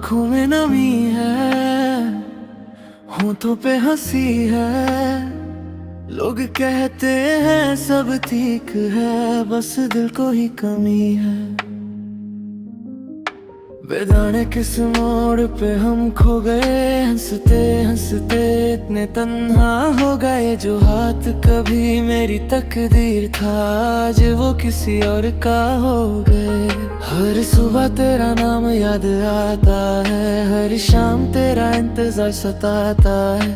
आंखों में नमी है, होठों पे हंसी है। लोग कहते हैं सब ठीक है, बस दिल को ही कमी है। बेजाने किस मोड़ पे हम खो गए, हंसते हंसते इतने तन्हा हो गए। जो हाथ कभी मेरी तकदीर था, आज वो किसी और का हो गए। हर सुबह तेरा नाम याद आता है, हर शाम तेरा इंतजार सताता है।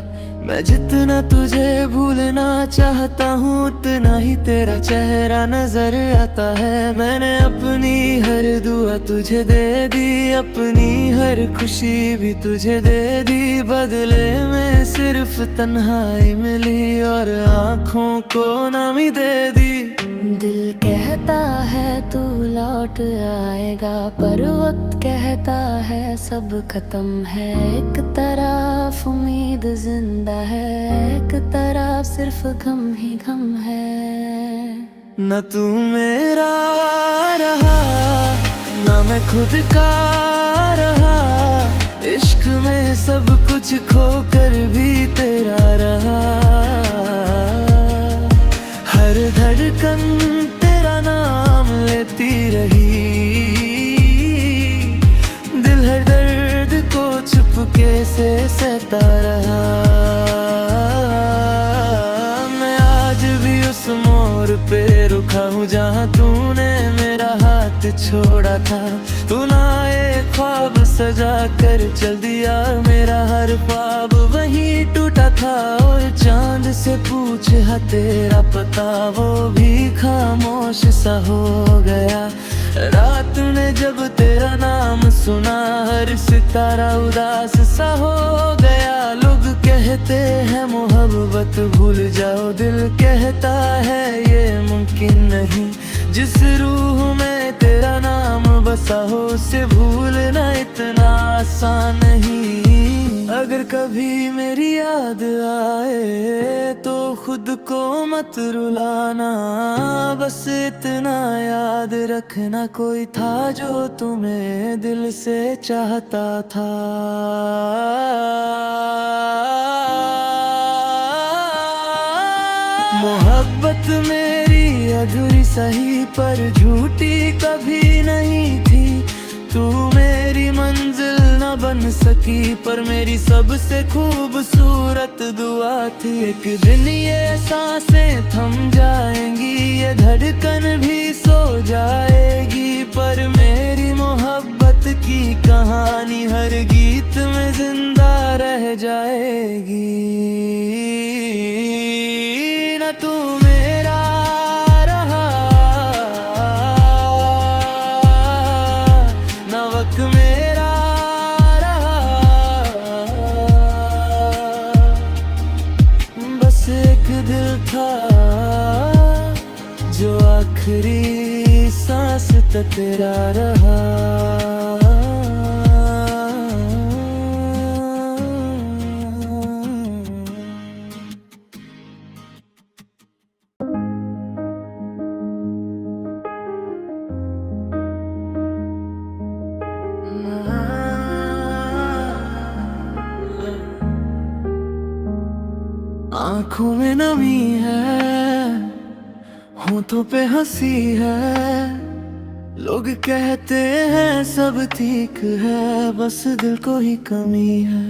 मैं जितना तुझे भूलना चाहता हूँ, उतना ही तेरा चेहरा नजर आता है। मैंने अपनी हर दुआ तुझे दे दी, अपनी हर खुशी भी तुझे दे दी। बदले में सिर्फ तन्हाई मिली और आँखों को नामी दे दी। दिल कहता है तू लौट आएगा, पर वक्त कहता है सब खत्म है। एक तरफ उम्मीद जिंदा है, एक तरफ सिर्फ गम ही गम है। न तू मेरा रहा, न मैं खुद का रहा। इश्क में सब कुछ खोकर भी तेरा रहा। हर धड़कन तेरा नाम लेती रही, दिल हर दर्द को चुपके से सहता रहा। मैं आज भी उस मोड़ पे रुका हूँ, जहाँ तूने मेरा हाथ छोड़ा था। तू ना एक ख्वाब सजा कर चल दिया, मेरा हर ख्वाब वहीं टूटा था। और चांद से पूछ है तेरा पता, वो भी खामोश सा हो गया। रात ने जब तेरा नाम सुना, हर सितारा उदास सा हो गया। लोग कहते हैं मोहब्बत भूल जाओ, दिल कहता है ये मुमकिन नहीं। जिस रूह में तेरा नाम बसा हो, उसे भूलना इतना आसान नहीं। अगर कभी मेरी याद आए तो खुद को मत रुलाना, बस इतना याद रखना कोई था जो तुम्हें दिल से चाहता था। मोहब्बत मेरी अधूरी सही, पर झूठी कभी नहीं थी। तू मेरी मंजिल न बन सकी, पर मेरी सबसे खूबसूरत दुआ थी। एक दिन ये सांसें थम जाएंगी, ये धड़कन भी सो जाएगी, पर मेरी मोहब्बत की कहानी हर गीत में जिंदा रह जाएगी। न तू मेरा रहा, न वक्त मेरा रहा। बस एक दिल था जो आखिरी सांस तक तेरा रहा। आंखों में नमी है, होठों पे हंसी है। लोग कहते हैं सब ठीक है, बस दिल को ही कमी है।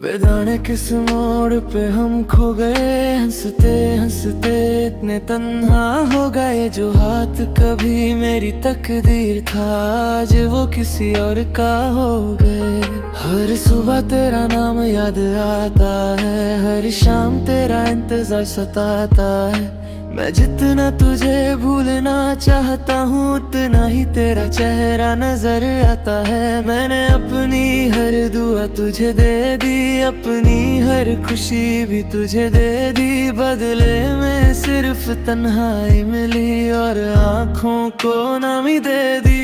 बेजाने किस मोड़ पे हम खो गए, हंसते हंसते इतने तन्हा हो गए। जो हाथ कभी मेरी तकदीर था, आज वो किसी और का हो गए। हर सुबह तेरा नाम याद आता है, हर शाम तेरा इंतजार सताता है। मैं जितना तुझे भूलना चाहता हूँ, उतना ही तेरा चेहरा नजर आता है। मैंने अपनी हर दुआ तुझे दे दी, अपनी हर खुशी भी तुझे दे दी। बदले में सिर्फ तन्हाई मिली और आँखों को नामी दे दी।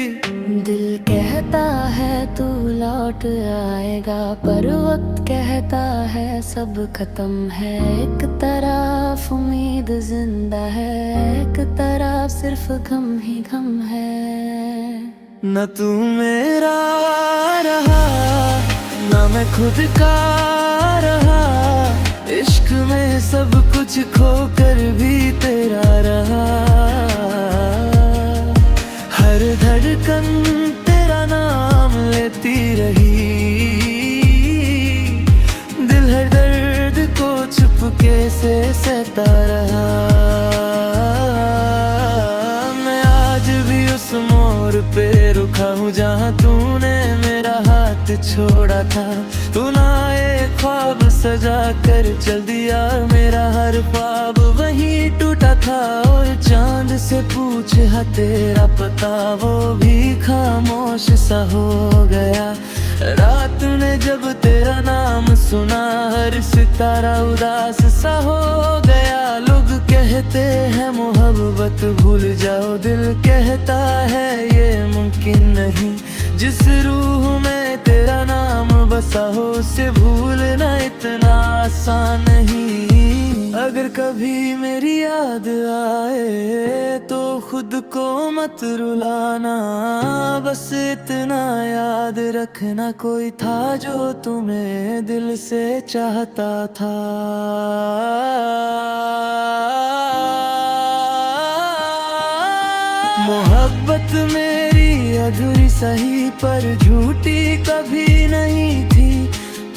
दिल कहता है तू लौट आएगा, पर वक्त कहता है सब खत्म है। एक तरफ उम्मीद जिंदा है, एक तरफ सिर्फ गम ही गम है। न तू मेरा रहा ना मैं खुद का रहा, इश्क में सब कुछ खोकर भी तेरा रहा। हर धड़कन तेरा नाम लेती रही, दिल हर दर्द को चुपके से सहता रहा। मैं आज भी उस मोड़ पे रुका हूँ जहाँ तूने मेरा हाथ छोड़ा था। तू ना एक ख्वाब सजा कर चल दिया, मेरा हर ख्वाब वहीं टूटा था। और चांद से पूछा तेरा पता, वो भी खामोश सा हो गया। रात ने जब तेरा नाम सुना, हर सितारा उदास सा हो गया। लोग कहते हैं मोहब्बत भूल जाओ, दिल कहता है ये मुमकिन नहीं। जिस रूह में तेरा नाम बसा हो, उसे भूलना इतना आसान नहीं। अगर कभी मेरी याद आए तो खुद को मत रुलाना, बस इतना याद रखना कोई था जो तुम्हें दिल से चाहता था। मोहब्बत मेरी अधूरी सही पर झूठी कभी नहीं थी।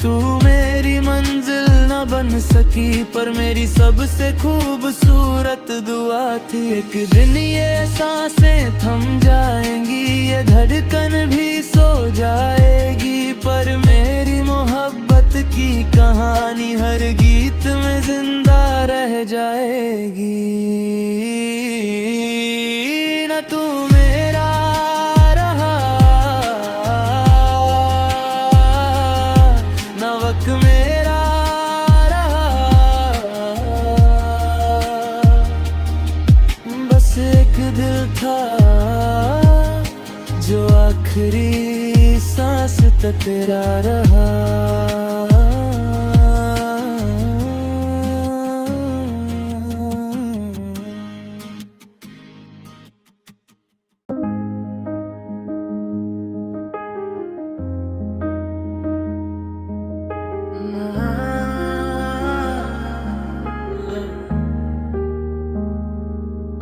तू मेरी मंजिल न बन सकी पर मेरी सबसे खूबसूरत दुआ थी। एक दिन ये सांसें थम जाएंगी, ये धड़कन भी सो जाएगी, पर मेरी मोहब्बत की कहानी हर गीत में जिंदा रह जाएगी। न तू मेरा रहा न वक्त मेरा रहा, बस एक दिल था जो आखिरी सांस तक तेरा रहा।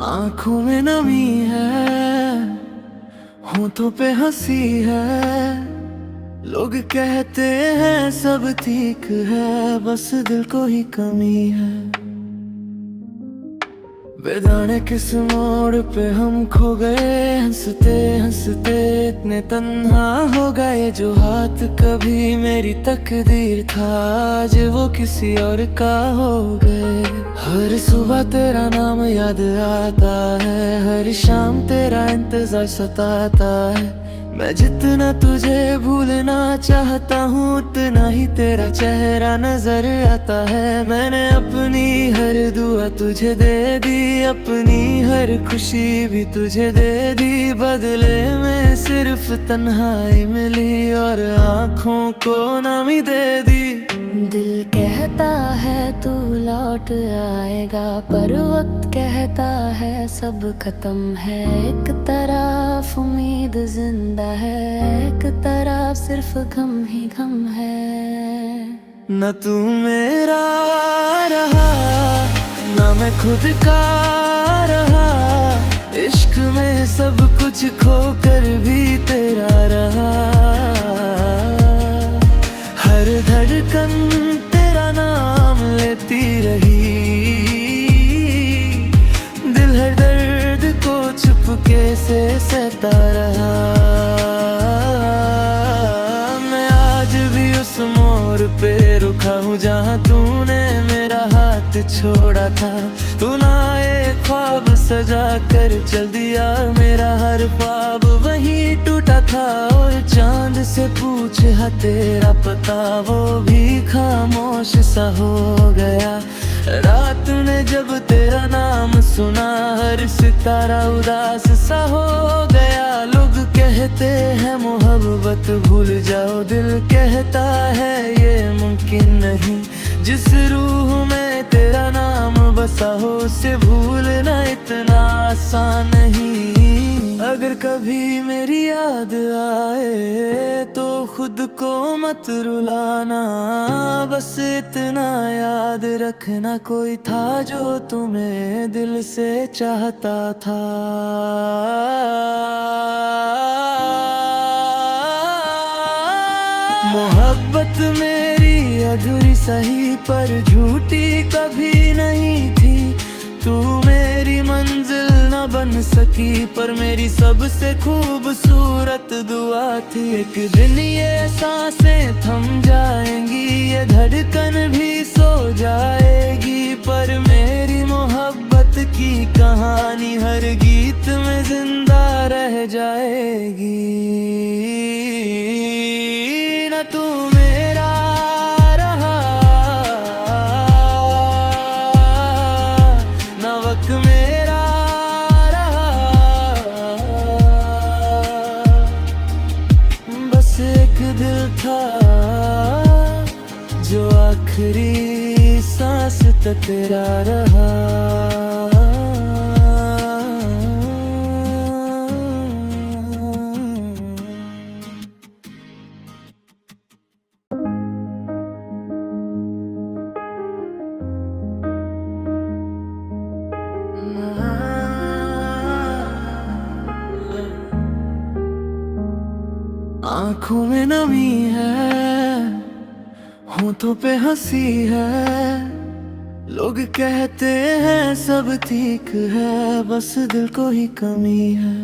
आँखों में नमी है, होठों पे हंसी है। लोग कहते हैं सब ठीक है, बस दिल को ही कमी है। बेदाने किस मोड़ पे हम खो गए, हंसते हंसते इतने तन्हा हो गए। जो हाथ कभी मेरी तकदीर था, आज वो किसी और का हो गए। हर सुबह तेरा नाम याद आता है, हर शाम तेरा इंतजार सताता है। मैं जितना तुझे भूलना चाहता हूँ, उतना ही तेरा चेहरा नजर आता है। मैंने अपनी हर दुआ तुझे दे दी, अपनी हर खुशी भी तुझे दे दी। बदले में सिर्फ तन्हाई मिली और आँखों को नमी दे दी। दिल कहता है तू लौट आएगा, पर वक्त कहता है सब खत्म है। एक तरफ उम्मीद जिंदा है, एक तरफ सिर्फ गम ही गम है। न तू मेरा रहा ना मैं खुद का रहा, इश्क में सब कुछ खोकर भी तेरा रहा। हर धड़कन तेरा नाम लेती रही, दिल हर दर्द को चुपके से सहता रहा। मैं आज भी उस मोड़ पे रुका हूँ जहाँ तूने मेरा हाथ छोड़ा था। तू ना एक ख्वाब सजा कर चल दिया, मेरा हर ख्वाब वहीं टूटा था। और चांद से पूछा तेरा पता, वो भी खामोश सा हो गया। रात ने जब तेरा नाम सुना, हर सितारा उदास सा हो गया। लोग कहते हैं मोहब्बत भूल जाओ, दिल कहता है ये मुमकिन नहीं। जिस रूह में तेरा नाम बसा हो, उसे भूलना इतना आसान नहीं। अगर कभी मेरी याद आए तो खुद को मत रुलाना, बस इतना याद रखना कोई था जो तुम्हें दिल से चाहता था। मोहब्बत मेरी अधूरी सही पर झूठी कभी नहीं थी। तू मेरी मंजिल न बन सकी पर मेरी सबसे खूबसूरत दुआ थी। एक दिन ये सांसें थम जाएंगी, ये धड़कन भी सो जाएगी, पर मेरी मोहब्बत की कहानी हर गीत में जिंदा रह जाएगी। न तू मेरा रहा, न वक्त मेरा रहा, बस एक दिल था जो आखिरी सांस तक तेरा रहा। आँखों में नमी है, होठों पे हंसी है, लोग कहते हैं सब ठीक है, बस दिल को ही कमी है।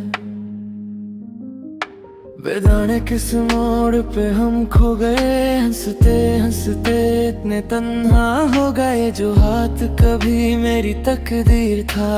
बेदाने किस मोड़ पे हम खो गए, हंसते हंसते इतने तन्हा हो गए। जो हाथ कभी मेरी तकदीर था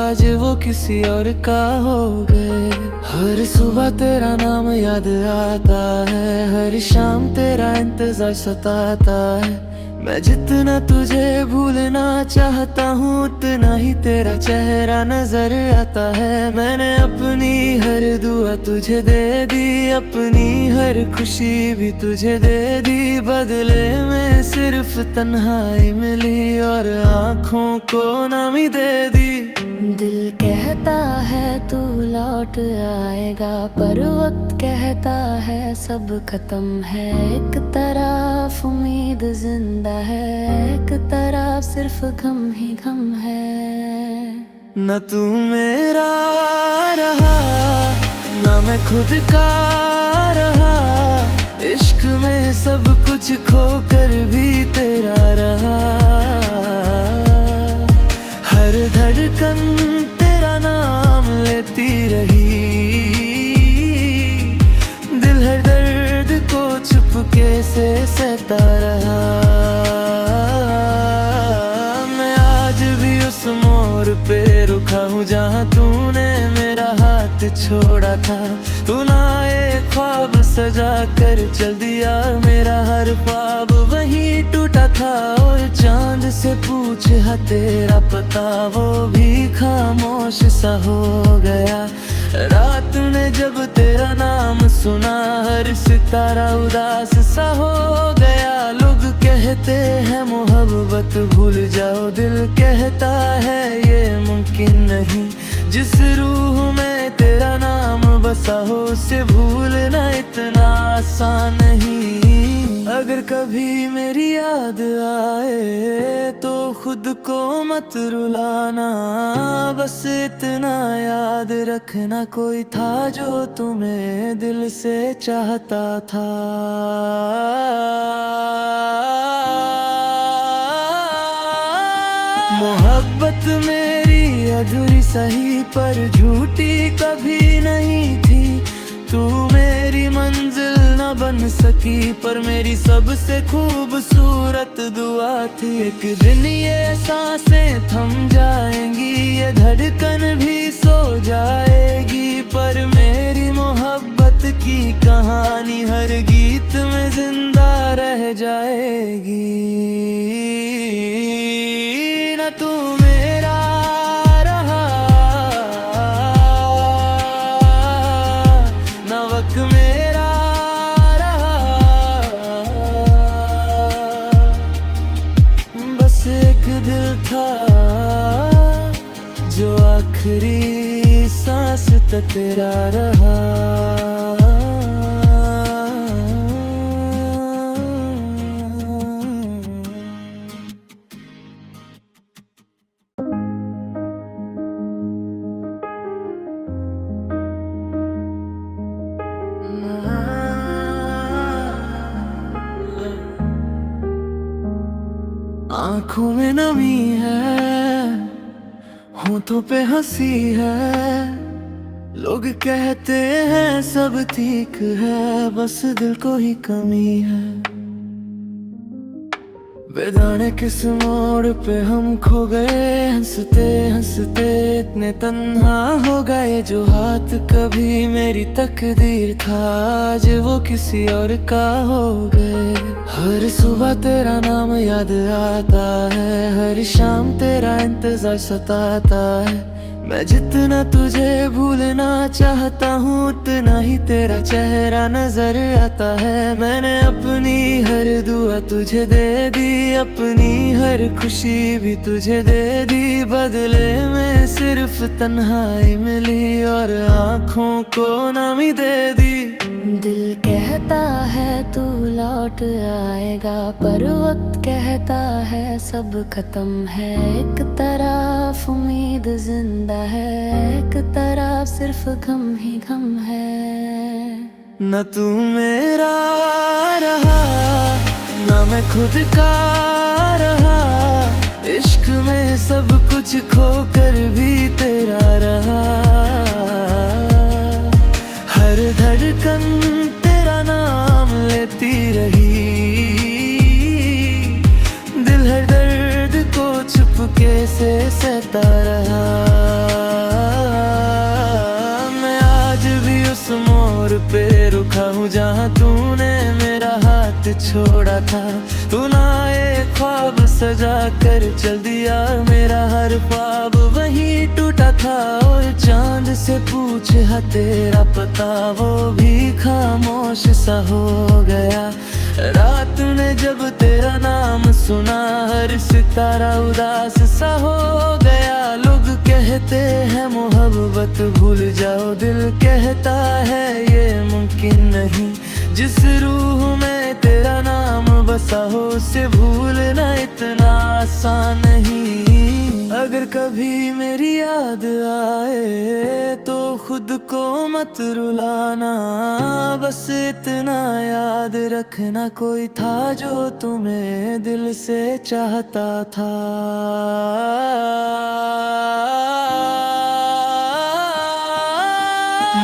आज वो किसी और का हो गए। हर सुबह तेरा नाम याद आता है, हर शाम तेरा इंतजार सताता है। मैं जितना तुझे भूलना चाहता हूँ उतना ही तेरा चेहरा नजर आता है। मैंने अपनी हर दुआ तुझे दे दी, अपनी हर खुशी भी तुझे दे दी, बदले में सिर्फ तन्हाई मिली और आँखों को नामी दे दी। दिल कहता है तू लौट आएगा, पर वक्त कहता है सब खत्म है। एक तरफ उम्मीद जिंदा है, एक तरफ सिर्फ गम ही गम है। न तू मेरा रहा, न मैं खुद का रहा, इश्क में सब कुछ खोकर भी तेरा रहा। हर धड़कन तेरा नाम लेती रही, दिल हर दर्द को चुपके से सहता रहा। मैं आज भी उस मोड़ पे रुका हूँ जहाँ तूने मेरा हाथ छोड़ा था। तू ना एक ख्वाब सजा कर चल दिया, मेरा हर ख्वाब वहीं टूटा था। और चांद से पूछ है तेरा पता, वो भी खामोश सा हो गया। रात ने जब तेरा नाम सुना, हर सितारा उदास सा हो गया। लोग कहते हैं मोहब्बत भूल जाओ, दिल कहता है ये मुमकिन नहीं। जिस रूह में तेरा नाम बसा हो उसे भूलना इतना आसान नहीं। अगर कभी मेरी याद आए तो खुद को मत रुलाना, बस इतना याद रखना कोई था जो तुम्हें दिल से चाहता था। मोहब्बत मेरी अधूरी सही पर झूठी कभी नहीं थी। तू मेरी मंजिल न बन सकी पर मेरी सबसे खूबसूरत दुआ थी। एक दिन ये सांसें थम जाएंगी, ये धड़कन भी सो जाएगी, पर मेरी मोहब्बत की कहानी हर गीत में जिंदा रह जाएगी। न तू मेरा रहा, न वक्त मेरा रहा, बस एक दिल था जो आखिरी सांस तेरा रहा। आंखों में नमी है, होठों पे हंसी है, लोग कहते हैं सब ठीक है, बस दिल को ही कमी है। बेदाने किस मोड़ पे हम खो गए, हंसते हंसते इतने तन्हा हो गए। जो हाथ कभी मेरी तकदीर था, आज वो किसी और का हो गए। हर सुबह तेरा नाम याद आता है, हर शाम तेरा इंतजार सताता है। मैं जितना तुझे भूलना चाहता हूँ, उतना ही तेरा चेहरा नजर आता है। मैंने अपनी हर दुआ तुझे दे दी, अपनी हर खुशी भी तुझे दे दी। बदले में सिर्फ तन्हाई मिली और आँखों को नमी दे दी। दिल कहता है तू लौट आएगा, पर वक्त कहता है सब खत्म है। एक तरफ उम्मीद जिंदा है, एक तरफ सिर्फ गम ही गम है। न तू मेरा रहा, न मैं खुद का रहा। इश्क में सब कुछ खोकर भी तेरा रहा। हर धड़कन तेरा नाम लेती रही, दिल हर दर्द को चुपके से सहता रहा। मैं आज भी उस मोड़ पे रुका हूँ जहाँ तूने मेरा हाथ छोड़ा था। तू ना एक ख्वाब सजा कर चल दिया, मेरा हर ख्वाब वहीं टूटा था। और चांद से पूछा तेरा पता, वो भी खामोश सा हो गया। रात ने जब तेरा नाम सुना, हर सितारा उदास सा हो गया। लोग कहते हैं मोहब्बत भूल जाओ, दिल कहता है ये मुमकिन नहीं। जिस रूह में तेरा नाम बसा हो, उसे भूलना इतना आसान नहीं। अगर कभी मेरी याद आए तो खुद को मत रुलाना, बस इतना याद रखना कोई था जो तुम्हें दिल से चाहता था।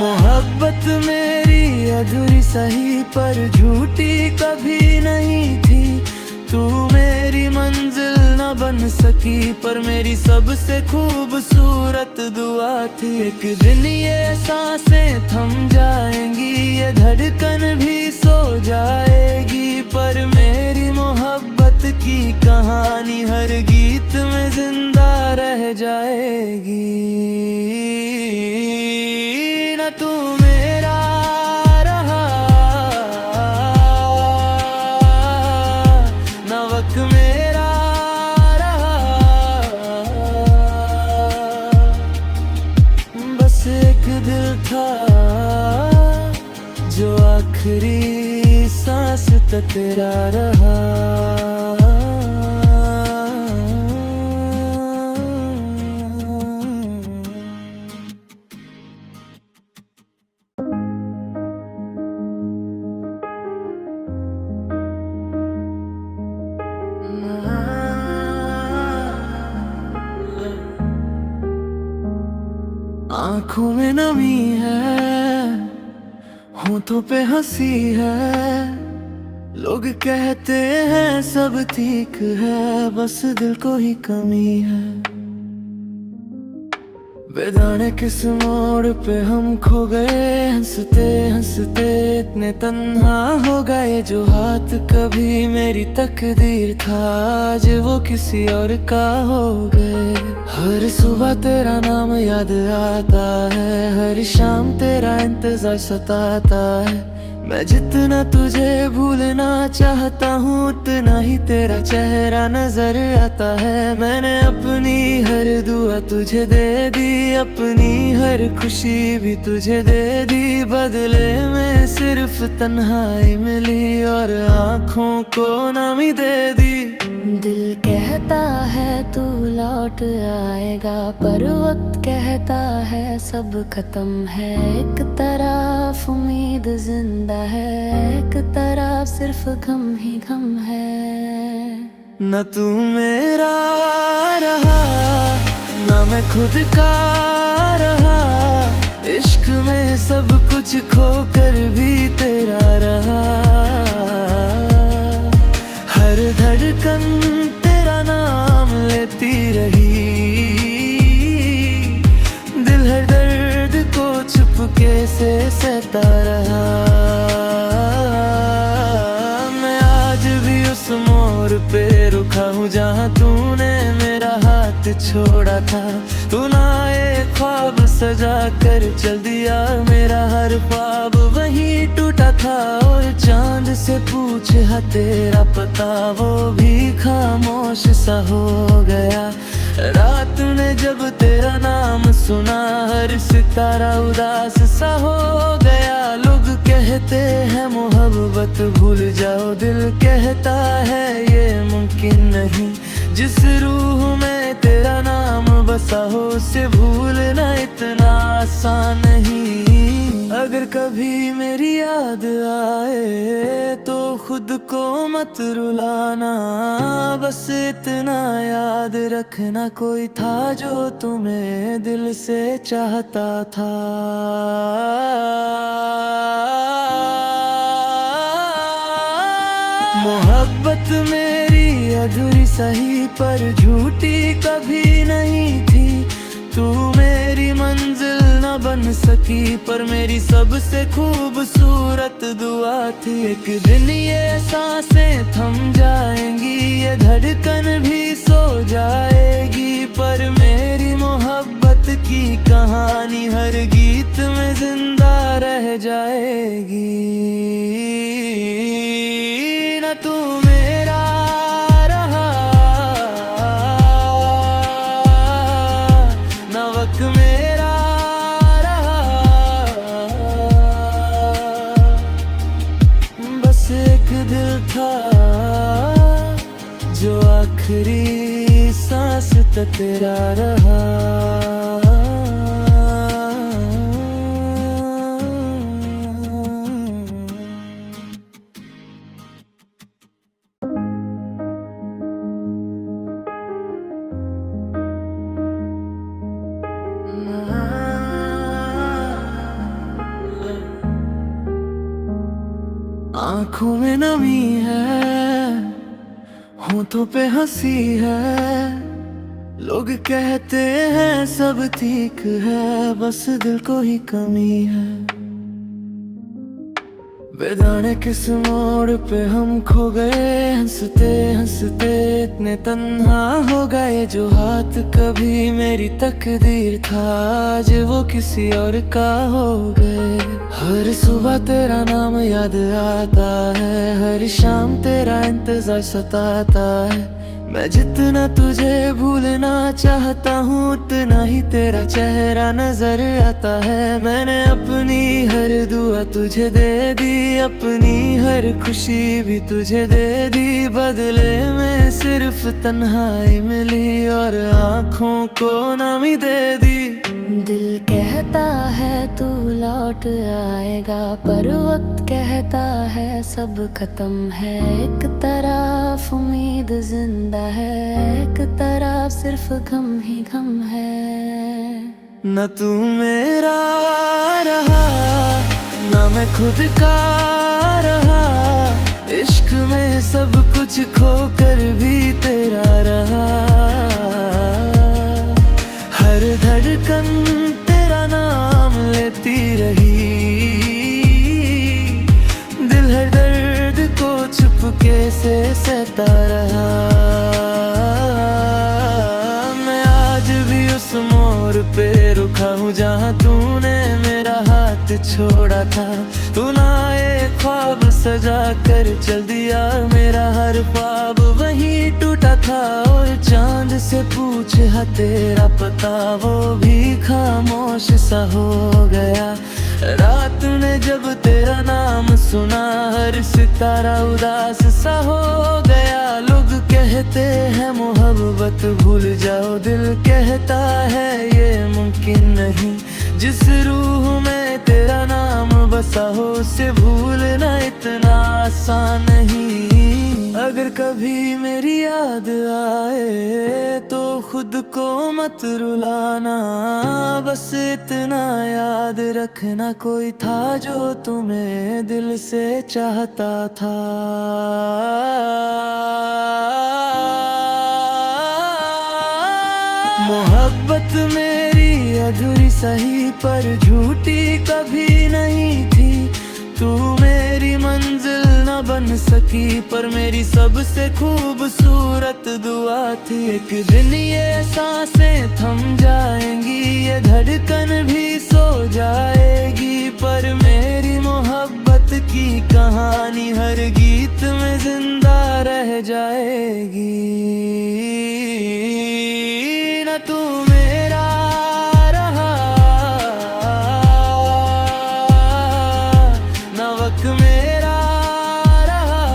मोहब्बत मेरी अधूरी सही पर झूठी कभी नहीं थी। तू मेरी मंजिल न बन सकी, पर मेरी सबसे खूबसूरत दुआ थी। एक दिन ये सांसें थम जाएंगी, ये धड़कन भी सो जाएगी, पर मेरी मोहब्बत की कहानी हर गीत में जिंदा रह जाएगी। न तू मेरा रहा, न वक्त मेरा रहा। बस एक दिल था जो आखिरी सांस तक तेरा रहा। आंखों में नमी है, होठों पे हंसी है, लोग कहते हैं सब ठीक है, बस दिल को ही कमी है। बेदाने किस मोड़ पे हम खो गए, हंसते हंसते इतने तन्हा हो गए। जो हाथ कभी मेरी तकदीर था, आज वो किसी और का हो गए। हर सुबह तेरा नाम याद आता है, हर शाम तेरा इंतजार सताता है। मैं जितना तुझे भूलना चाहता हूँ उतना ही तेरा चेहरा नजर आता है। मैंने अपनी हर दुआ तुझे दे दी, अपनी हर खुशी भी तुझे दे दी। बदले में सिर्फ तन्हाई मिली और आँखों को नमी दे दी। दिल कहता है तू लौट आएगा, पर वक्त कहता है सब खत्म है। एक तरफ उम्मीद जिंदा है, एक तरफ सिर्फ गम ही गम है। न तू मेरा रहा, न मैं खुद का रहा। इश्क में सब कुछ खोकर भी तेरा रहा। हर धड़कन तेरा नाम लेती रही, दिल हर दर्द को चुपके से सहता रहा। मैं आज भी उस मोड़ पे रुका हूँ जहाँ तूने मेरा हाथ छोड़ा था। तू ना एक ख्वाब सजा कर चल दिया, मेरा हर ख्वाब वहीं टूटा था। और चांद से पूछा तेरा पता, वो भी खामोश सा हो गया। रात ने जब तेरा नाम सुना, हर सितारा उदास सा हो गया। लोग कहते हैं मोहब्बत भूल जाओ, दिल कहता है ये मुमकिन नहीं। जिस रूह में तेरा नाम बसा हो, उसे भूलना इतना आसान नहीं। अगर कभी मेरी याद आए तो खुद को मत रुलाना, बस इतना याद रखना कोई था जो तुम्हें दिल से चाहता था। मोहब्बत मेरी अधूरी सही पर झूठी कभी नहीं थी। तू मेरी मंजिल न बन सकी पर मेरी सबसे खूबसूरत दुआ थी। एक दिन ये सांसें थम जाएंगी, ये धड़कन भी सो जाएगी, पर मेरी मोहब्बत की कहानी हर गीत में जिंदा रह जाएगी। न तू मेरा रहा, न वक्त मेरा रहा, बस एक दिल था जो आखिरी सांस तक तेरा रहा। आँखों में नमी है, होठों पे हंसी है। लोग कहते हैं सब ठीक है, बस दिल को ही कमी है। बेदाने किस मोड़ पे हम खो गए, हंसते हंसते इतने तन्हा हो गए। जो हाथ कभी मेरी तकदीर था, आज वो किसी और का हो गए। हर सुबह तेरा नाम याद आता है, हर शाम तेरा इंतजार सताता है। मैं जितना तुझे भूलना चाहता हूँ उतना ही तेरा चेहरा नजर आता है। मैंने अपनी हर दुआ तुझे दे दी, अपनी हर खुशी भी तुझे दे दी। बदले में सिर्फ तन्हाई मिली और आँखों को नमी दे दी। दिल कहता है तू लौट आएगा, पर वक्त कहता है सब खत्म है। एक तरफ उम्मीद जिंदा है, एक तरफ सिर्फ गम ही गम है। न तू मेरा रहा, न मैं खुद का रहा। इश्क में सब कुछ खोकर भी तेरा रहा। हर धड़कन तेरा नाम लेती रही, दिल हर दर्द को चुपके से सहता रहा। मैं आज भी उस मोड़ पे रुका हूँ जहाँ तूने मेरा हाथ हाथ छोड़ा था। तू ना एक ख्वाब सजा कर चल दिया, मेरा हर ख्वाब वहीं टूटा था। और चांद से पूछ हा तेरा पता, वो भी खामोश सा हो गया। रात ने जब तेरा नाम सुना, हर सितारा उदास सा हो गया। लोग कहते हैं मोहब्बत भूल जाओ, दिल कहता है ये मुमकिन नहीं। जिस रूह में तेरा नाम बसा हो, उसे भूलना इतना आसान नहीं। अगर कभी मेरी याद आए तो खुद को मत रुलाना, बस इतना याद रखना कोई था जो तुम्हें दिल से चाहता था। मोहब्बत मेरी अधूरी सही पर झूठी कभी नहीं थी। तू मेरी मंजिल न बन सकी पर मेरी सबसे खूबसूरत दुआ थी। एक दिन ये सांसें थम जाएंगी, ये धड़कन भी सो जाएगी, पर मेरी मोहब्बत की कहानी हर गीत में जिंदा रह जाएगी। न तू मेरा रहा, न वक्त मेरा रहा,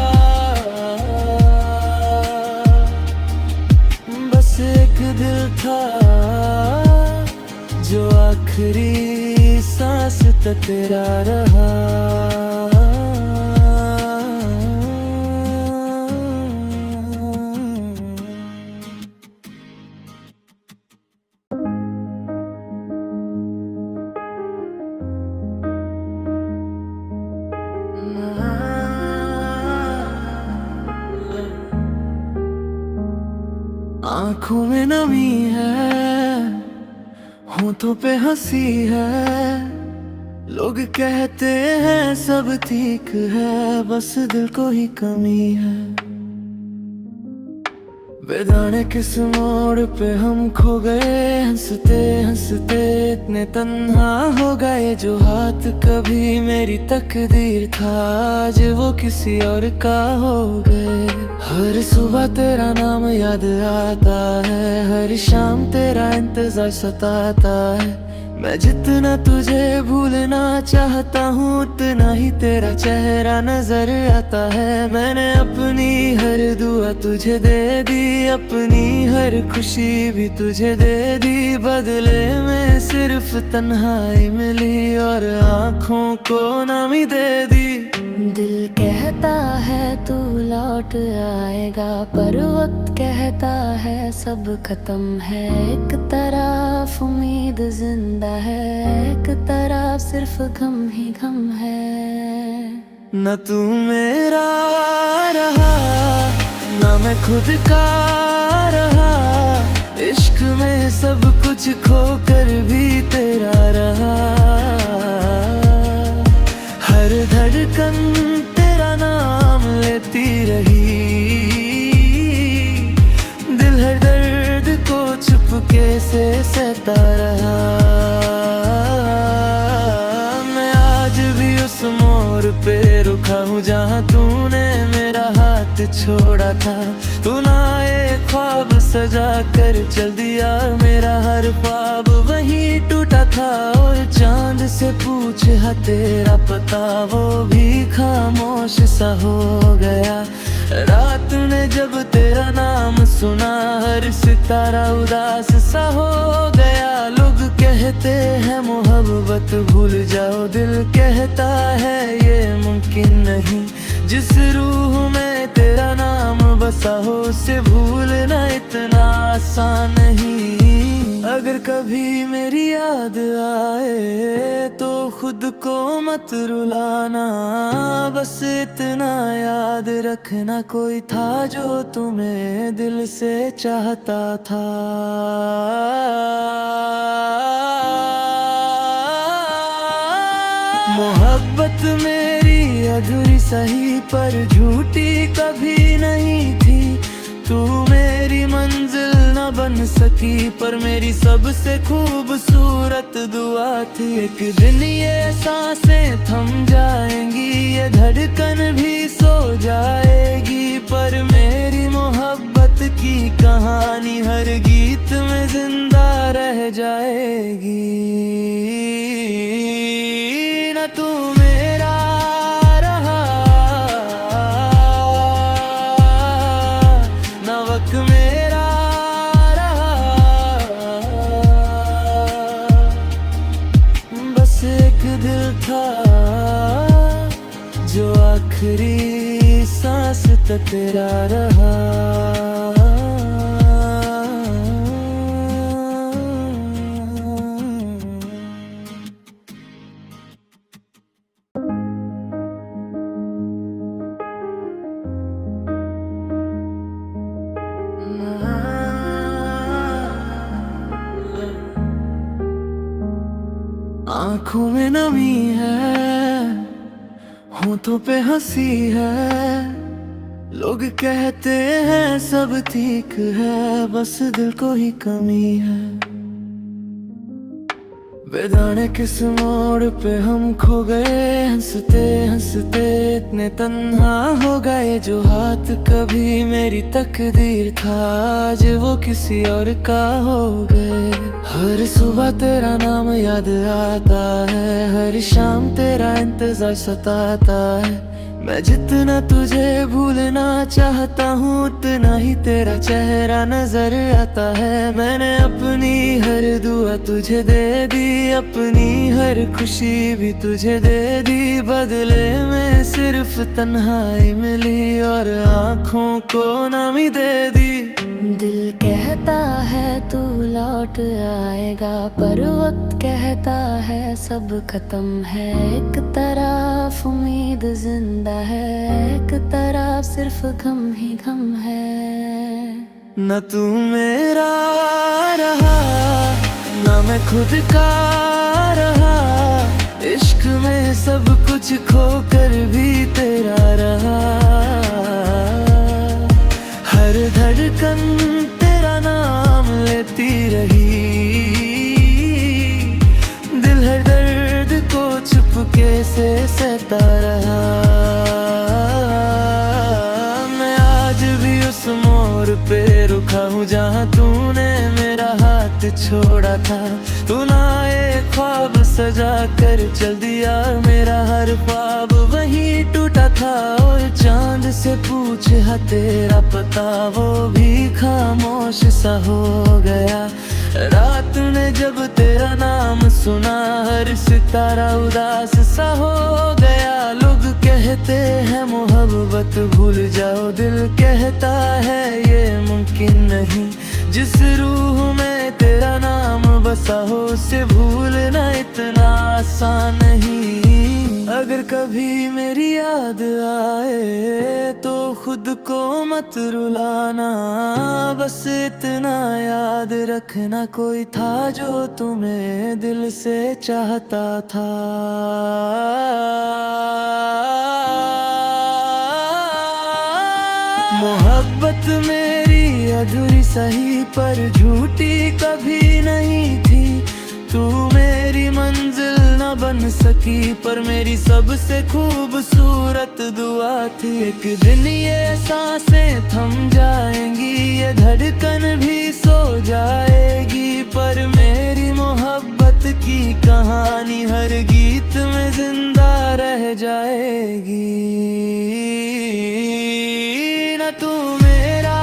बस एक दिल था जो आखिरी सांस तक तेरा रहा। आँखों में नमी है, होठों पे हंसी है। लोग कहते हैं सब ठीक है, बस दिल को ही कमी है। बेदाने किस मोड़ पे हम खो गए, हंसते हंसते इतने तन्हा हो गए। जो हाथ कभी मेरी तकदीर था, आज वो किसी और का हो गए। हर सुबह तेरा नाम याद आता है, हर शाम तेरा इंतजार सताता है। मैं जितना तुझे भूलना चाहता हूँ, उतना ही तेरा चेहरा नजर आता है। मैंने अपनी हर दुआ तुझे दे दी, अपनी हर खुशी भी तुझे दे दी। बदले में सिर्फ तन्हाई मिली और आँखों को नमी दे दी। दिल कहता है तू लौट आएगा, पर वक्त कहता है सब खत्म है। एक तरफ उम्मीद जिंदा है, एक तरफ सिर्फ गम ही गम है। न तू मेरा रहा, न मैं खुद का रहा। इश्क में सब कुछ खोकर भी तेरा रहा। हर धड़कन तेरा नाम लेती रही, दिल हर दर्द को चुपके से सहता रहा। मैं आज भी उस मोड़ पे रुका हूँ जहाँ तूने मेरा हाथ छोड़ा था। तू ना एक ख्वाब सजा कर चल दिया, मेरा हर ख्वाब वहीं टूटा था। और चांद से पूछ हा तेरा पता, वो भी खामोश सा हो गया। रात ने जब तेरा नाम सुना, हर सितारा उदास सा हो गया। लोग कहते हैं मोहब्बत भूल जाओ, दिल कहता है ये मुमकिन नहीं। जिस रूह में तेरा नाम बसा हो, उसे भूलना इतना आसान नहीं। अगर कभी मेरी याद आए तो खुद को मत रुलाना, बस इतना याद रखना कोई था जो तुम्हें दिल से चाहता था। मोहब्बत मेरी अधूरी सही पर झूठी कभी नहीं थी। तू मेरी मंजिल न बन बन सकी, पर मेरी सबसे खूबसूरत दुआ थी एक दिन ये सांसें थम जाएंगी, ये धड़कन भी सो जाएगी, पर मेरी मोहब्बत की कहानी हर गीत में जिंदा रह जाएगी। न तू मेरा रहा, न वक्त मेरा रहा, बस एक दिल था जो आखिरी सांस तक तेरा रहा। आँखों में नमी है, होठों पे हंसी है, लोग कहते हैं सब ठीक है, बस दिल को ही कमी है। बेदाने किस मोड़ पे हम खो गए, हंसते हंसते इतने तन्हा हो गए, जो हाथ कभी मेरी तकदीर था आज वो किसी और का हो गए। हर सुबह तेरा नाम याद आता है, हर शाम तेरा इंतजार सताता है, मैं जितना तुझे भूलना चाहता हूँ उतना ही तेरा चेहरा नजर आता है। मैंने अपनी हर दुआ तुझे दे दी, अपनी हर खुशी भी तुझे दे दी, बदले में सिर्फ तन्हाई मिली और आँखों को नामी दे दी। दिल कहता है तू लौट आएगा, पर वक्त कहता है सब खत्म है। एक तरफ उम्मीद जिंदा है, एक तरफ सिर्फ गम ही गम है। न तू मेरा रहा, न मैं खुद का रहा, इश्क में सब कुछ खोकर भी तेरा रहा। हर धड़कन तेरा नाम लेती रही, दिल हर दर्द को चुपके से सहता रहा। मैं आज भी उस मोड़ पे रुका हूँ जहाँ तूने मेरा हाथ छोड़ा था, तू ना ये ख्वाब सजा कर चल दिया, मेरा हर ख्वाब वहीं टूटा था। और चांद से पूछ है तेरा पता, वो भी खामोश सा हो गया। रात ने जब तेरा नाम सुना, हर सितारा उदास सा हो गया। लोग कहते हैं मोहब्बत भूल जाओ, दिल कहता है ये मुमकिन नहीं। जिस रूह में तेरा नाम बसा हो, उसे भूलना इतना आसान नहीं। अगर कभी मेरी याद आए तो खुद को मत रुलाना, बस इतना याद रखना कोई था जो तुम्हें दिल से चाहता था। मोहब्बत मेरी अधूरी सही पर झूठी कभी नहीं थी, तू मेरी मंजिल न बन सकी, पर मेरी सबसे खूबसूरत दुआ थी। एक दिन ये सांसें थम जाएंगी, ये धड़कन भी सो जाएगी, पर मेरी मोहब्बत की कहानी हर गीत में जिंदा रह जाएगी। न तू मेरा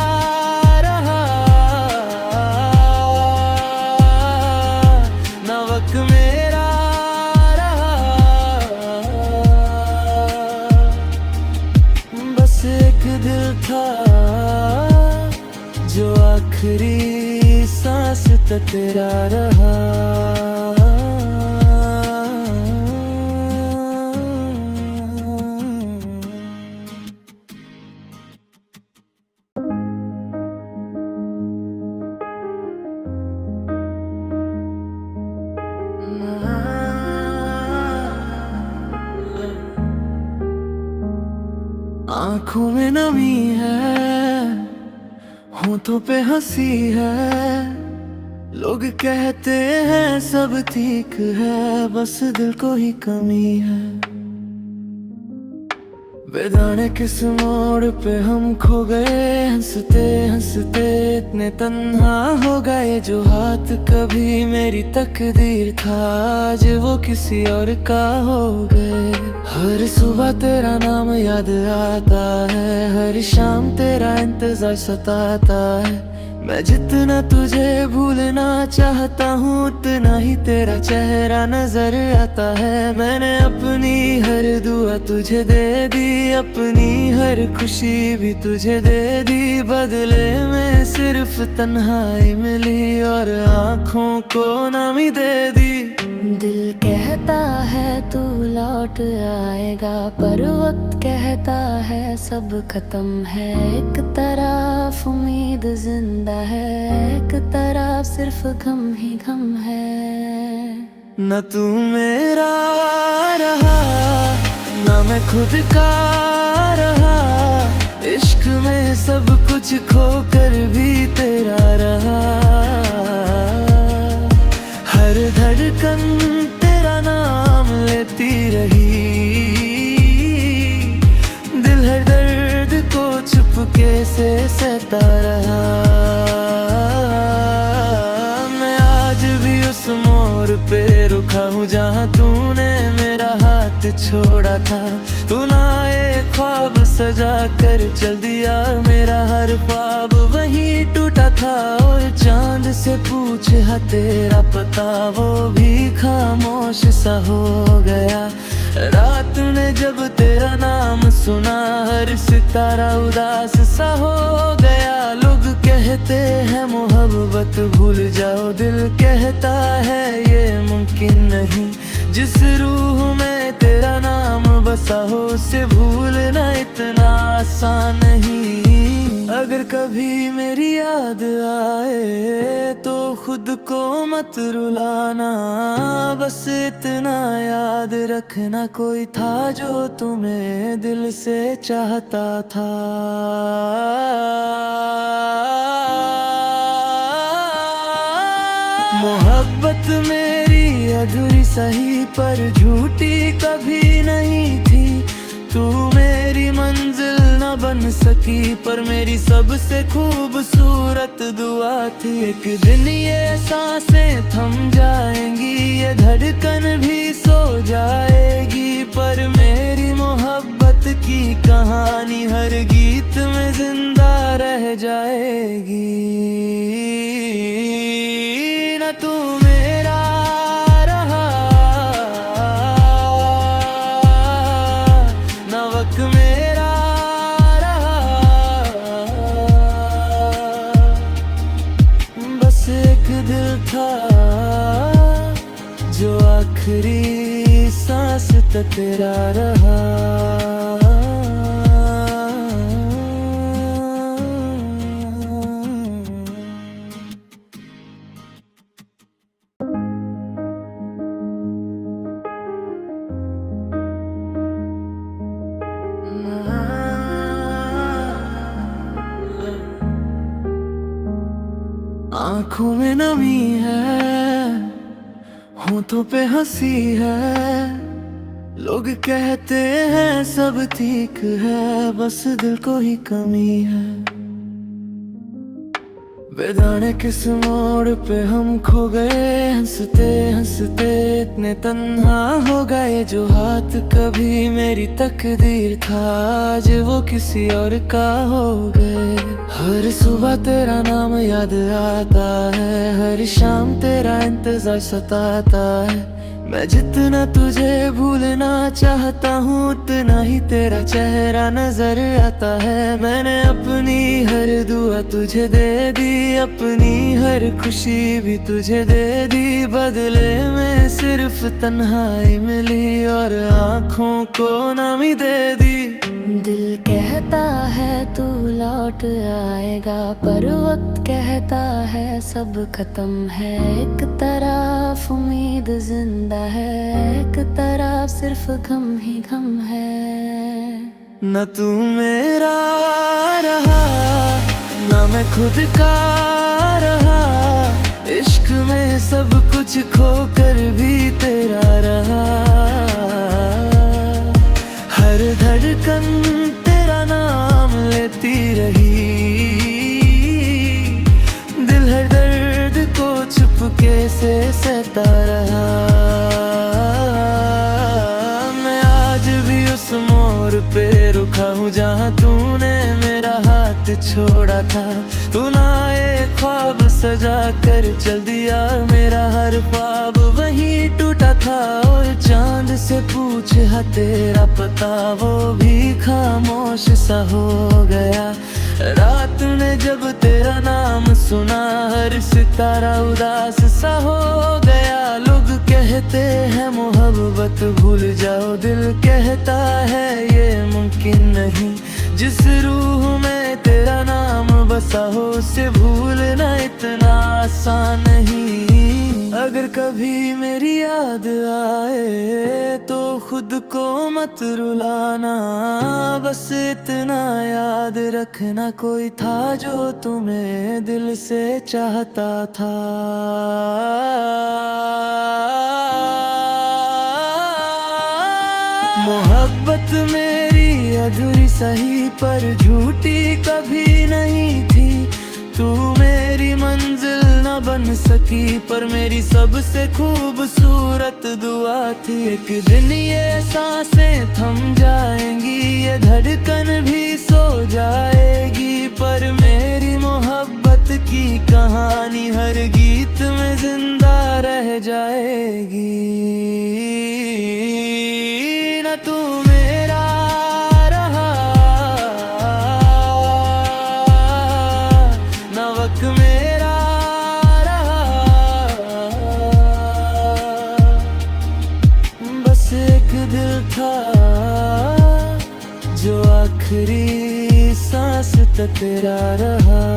रहा, न वक्त मेरा रहा, बस एक दिल था जो आखिरी सांस तक तेरा रहा। आँखों में नमी है, होठों पे हंसी है, लोग कहते हैं सब ठीक है, बस दिल को ही कमी है। बेदाने किस मोड़ पे हम खो गए, हंसते हंसते इतने तन्हा हो गए। जो हाथ कभी मेरी तकदीर था, आज वो किसी और का हो गए। हर सुबह तेरा नाम याद आता है, हर शाम तेरा इंतजार सताता है। मैं जितना तुझे भूलना चाहता हूँ, उतना ही तेरा चेहरा नजर आता है। मैंने अपनी हर दुआ तुझे दे दी, अपनी हर खुशी भी तुझे दे दी। बदले में सिर्फ तन्हाई मिली और आँखों को नमी दे दी। दिल कहता है तू लौट आएगा, पर वक्त कहता है सब खत्म है। एक तरफ उम्मीद जिंदा है, एक तरफ सिर्फ गम ही गम है। न तू मेरा रहा, न मैं खुद का रहा। इश्क में सब कुछ खोकर भी तेरा रहा। हर धड़कन तेरा नाम लेती रही, दिल हर दर्द को चुपके से सहता रहा। मैं आज भी उस मोड़ पे रुका हूँ जहाँ तूने मेरा हाथ छोड़ा था। तू ना एक ख्वाब सजा कर चल दिया, मेरा हर ख्वाब वहीं टूटा था। और चांद से पूछा तेरा पता, वो भी खामोश सा हो गया। रात ने जब तेरा नाम सुना, हर सितारा उदास सा हो गया। लोग कहते हैं मोहब्बत भूल जाओ, दिल कहता है ये मुमकिन नहीं। जिस रूह में तेरा नाम बसा हो, उसे भूलना इतना आसान नहीं। अगर कभी मेरी याद आए तो खुद को मत रुलाना, बस इतना याद रखना कोई था जो तुम्हें दिल से चाहता था। मोहब्बत मेरी अधूरी सही पर झूठी कभी नहीं थी। तू मेरी मंजिल न बन सकी, पर मेरी सबसे खूबसूरत दुआ थी। एक दिन ये सांसें थम जाएंगी, ये धड़कन भी सो जाएगी, पर मेरी मोहब्बत की कहानी हर गीत में जिंदा रह जाएगी। न तू मेरा रहा, न वक्त मेरा रहा। बस एक दिल था जो आखिरी सांस तक तेरा रहा। आँखों में नमी है, होठों पे हंसी है। लोग कहते हैं सब ठीक है, बस दिल को ही कमी है। बेदाने किस मोड़ पे हम खो गए, हंसते हंसते इतने तन्हा हो गए। जो हाथ कभी मेरी तकदीर था, आज वो किसी और का हो गए। हर सुबह तेरा नाम याद आता है, हर शाम तेरा इंतजार सताता है। मैं जितना तुझे भूलना चाहता हूँ, उतना ही तेरा चेहरा नजर आता है। मैंने अपनी हर दुआ तुझे दे दी, अपनी हर खुशी भी तुझे दे दी। बदले में सिर्फ तन्हाई मिली और आँखों को नमी दे दी। दिल कहता है तू लौट आएगा, पर वक्त कहता है सब खत्म है। एक तरफ उम्मीद जिंदा है, एक तरफ सिर्फ गम ही गम है। न तू मेरा रहा, न मैं खुद का रहा, इश्क में सब कुछ खोकर भी तेरा रहा। हर धड़कन तेरा नाम लेती रही, दिल हर दर्द को चुपके से सहता रहा। मैं आज भी उस मोड़ पे रुका हूँ जहाँ तूने मेरा हाथ छोड़ा था। तू ना एक ख्वाब सजा कर चल दिया, मेरा हर ख्वाब वहीं टूटा था। और चांद से पूछा तेरा पता, वो भी खामोश सा हो गया। रात ने जब तेरा नाम सुना, हर सितारा उदास सा हो गया। लोग कहते हैं मोहब्बत भूल जाओ, दिल कहता है ये मुमकिन नहीं। जिस रूह में तेरा नाम बसा हो, उसे भूलना इतना आसान नहीं। अगर कभी मेरी याद आए तो खुद को मत रुलाना, बस इतना याद रखना कोई था जो तुम्हें दिल से चाहता था। मोहब्बत मेरी अधूरी सही पर झूठी कभी नहीं थी। तू मेरी मंजिल न बन सकी पर मेरी सबसे खूबसूरत दुआ थी। एक दिन ये सांसें थम जाएंगी, ये धड़कन भी सो जाएगी, पर मेरी मोहब्बत की कहानी हर गीत में जिंदा रह जाएगी। न तू मेरा रहा, न वक्त मेरा रहा, बस एक दिल था जो आखिरी सांस तक तेरा रहा।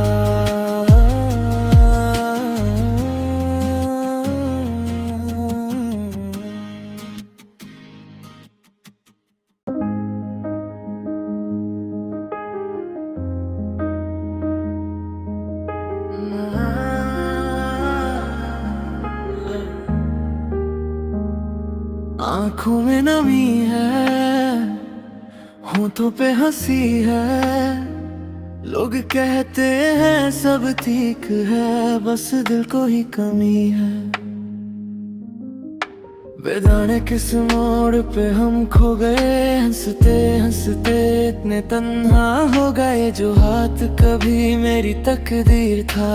आँखों में नमी है, होठों पे हंसी है। लोग कहते हैं सब ठीक है, बस दिल को ही कमी है। बेदाने किस मोड़ पे हम खो गए, हंसते हंसते इतने तन्हा हो गए। जो हाथ कभी मेरी तकदीर था,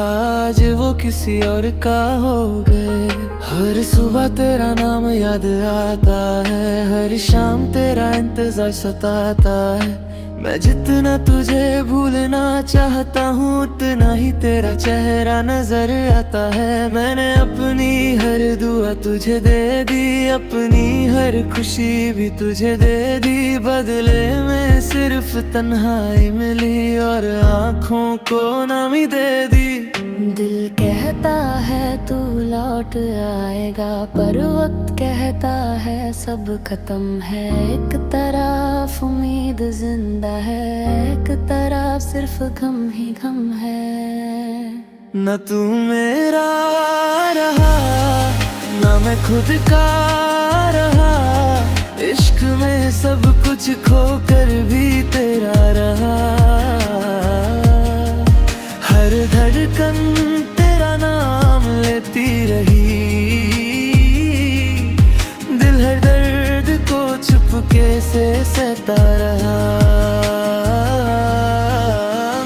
आज वो किसी और का हो गए। हर सुबह तेरा नाम याद आता है, हर शाम तेरा इंतजार सताता है। मैं जितना तुझे भूलना चाहता हूँ, उतना ही तेरा चेहरा नजर आता है। मैंने अपनी हर दुआ तुझे दे दी, अपनी हर खुशी भी तुझे दे दी। बदले में सिर्फ तन्हाई मिली और आँखों को नमी दे दी। दिल कहता है तू लौट आएगा, पर वक्त कहता है सब खत्म है। एक तरफ उम्मीद जिंदा है, एक तरफ सिर्फ गम ही गम है। न तू मेरा रहा, न मैं खुद का रहा। इश्क में सब कुछ खोकर भी तेरा रहा। हर धड़कन तेरा नाम लेती रही, दिल हर दर्द को चुपके से सहता रहा।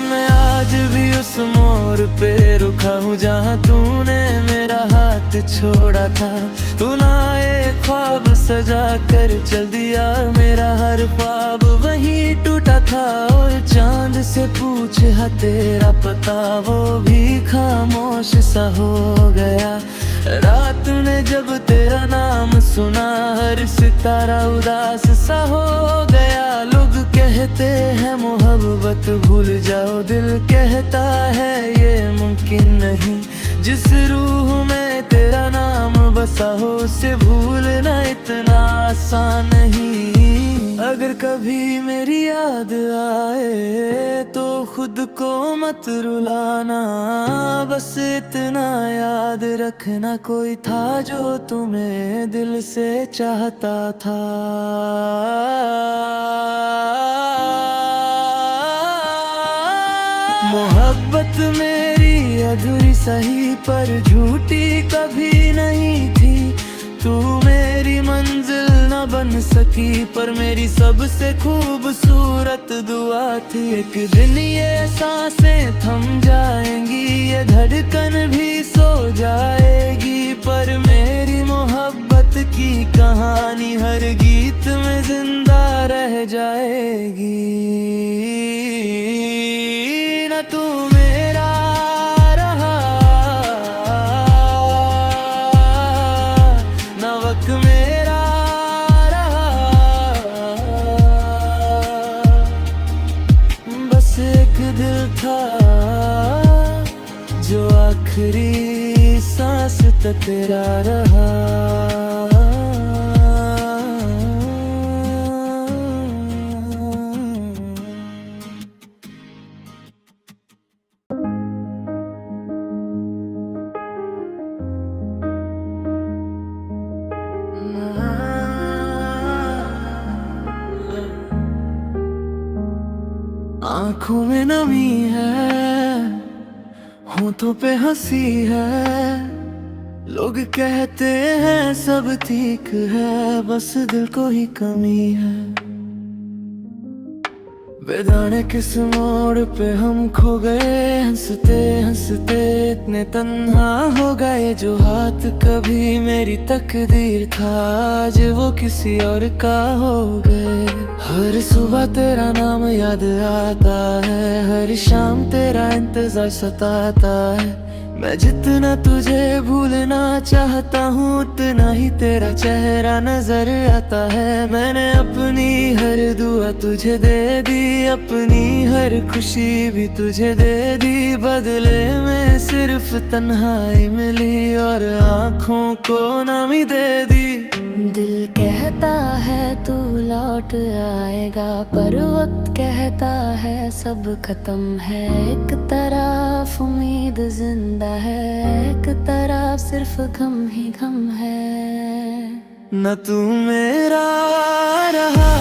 मैं आज भी उस मोड़ पे रुका हूँ जहाँ तूने मेरा हाथ छोड़ा था। तू ना एक ख्वाब सजा कर चल दिया, मेरा हर ख्वाब वहीं टूटा था। और चांद से पूछा तेरा पता, वो भी खामोश सा हो गया। रात ने जब तेरा नाम सुना, हर सितारा उदास सा हो गया। लोग कहते हैं मोहब्बत भूल जाओ, दिल कहता है ये मुमकिन नहीं। जिस रूह में तेरा नाम बसा हो उसे भूलना इतना आसान नहीं। अगर कभी मेरी याद आए तो खुद को मत रुलाना, बस इतना याद रखना कोई था जो तुम्हें दिल से चाहता था। मोहब्बत मेरी अधूरी सही पर झूठी कभी नहीं थी। तू मेरी मंजिल न बन सकी पर मेरी सबसे खूबसूरत दुआ थी। एक दिन ये सांसें थम जाएंगी, ये धड़कन भी सो जाएगी, पर मेरी मोहब्बत की कहानी हर गीत में जिंदा रह जाएगी। न तू मेरा रहा, न वक्त मेरा रहा, बस एक दिल था जो आखिरी सांस तक तेरा रहा। आंखों में नमी है, होठों पे हंसी है, लोग कहते हैं सब ठीक है, बस दिल को ही कमी है। बेदाने किस मोड़ पे हम खो गए, हंसते हंसते इतने तन्हा हो गए। जो हाथ कभी मेरी तकदीर था आज वो किसी और का हो गए। हर सुबह तेरा नाम याद आता है, हर शाम तेरा इंतजार सताता है। मैं जितना तुझे भूलना चाहता हूँ उतना ही तेरा चेहरा नजर आता है। मैंने अपनी हर दुआ तुझे दे दी, अपनी हर खुशी भी तुझे दे दी, बदले में सिर्फ तन्हाई मिली और आँखों को नमी दे दी। दिल कहता है तू लौट आएगा, पर वक्त कहता है सब खत्म है। एक तरफ उम्मीद जिंदा है, एक तरफ सिर्फ गम ही गम है। न तू मेरा रहा,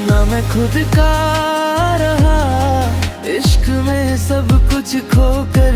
न मैं खुद का रहा, इश्क में सब कुछ खोकर